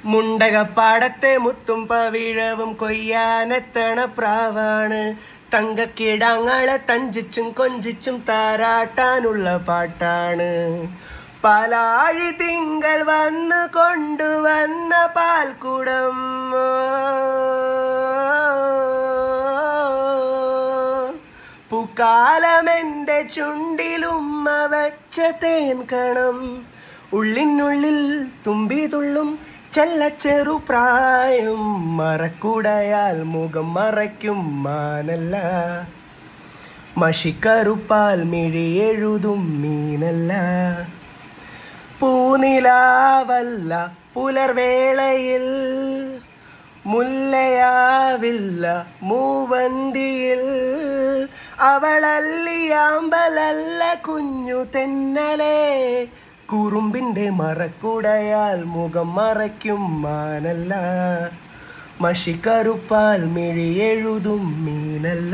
മുണ്ടകപ്പാടത്തെ മുത്തും പവിഴവും കൊയ്യാനെത്തണ പ്രാവാണ്. തങ്കക്കിടാങ്ങളെ തഞ്ചിച്ചും കൊഞ്ചിച്ചും താരാട്ടാനുള്ള പാട്ടാണ്. പാലാഴി തിങ്കൾ വന്ന് കൊണ്ടുവന്ന പാൽക്കുടം, പൂക്കാലമെൻ്റെ ചുണ്ടിലുമ്മ വെച്ച തേൻ കണം, ഉള്ളിനുള്ളിൽ തുമ്പി തുള്ളും ചെറുപ്രായം. മറക്കുടയാൽ മുഖം മറയ്ക്കും മാനല്ല, മഷിക്കറുപ്പാൽ മിഴി എഴുതും മീനല്ല. പൂനിലാവല്ല പുലർവേളയിൽ, മുല്ലയാവില്ല മൂവന്തിയിൽ. അവളല്ലിയാമ്പലല്ല കുഞ്ഞു തെന്നലേ, കുറുമ്പിൻ്റെ മറക്കുടയാൽ മുഖം മറയ്ക്കും മാനല്ല, മഷിക്കറുപ്പാൽ മിഴി എഴുതും മീനല്ല.